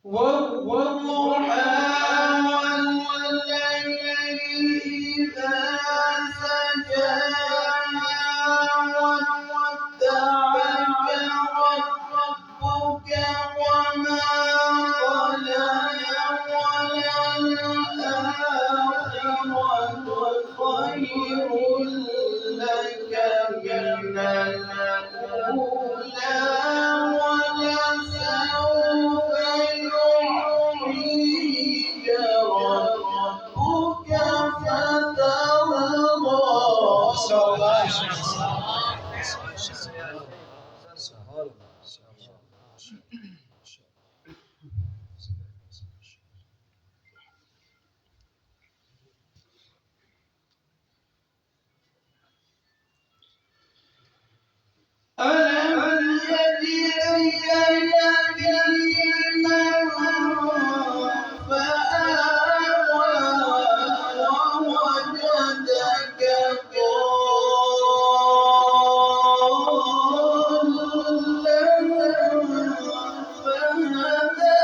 والضحى والليل إذا سجى ما ودعك ربك وما قلى وللآخرة خير لك من الأولى ولسوف يعطيك ربك فترضى. ألم يجدك يتيما فآوى ووجدك ضالا فهدى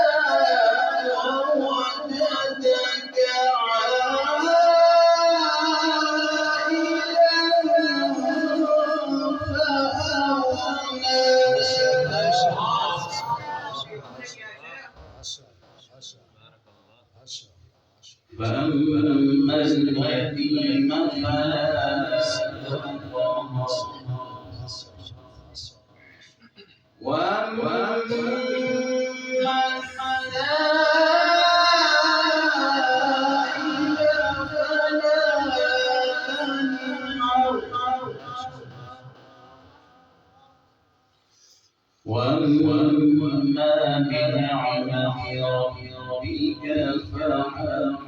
ووجدك فأما اليتيم فلا تقهر وأما السائل فلا تنهر وأما بنعمة ربك فحدث.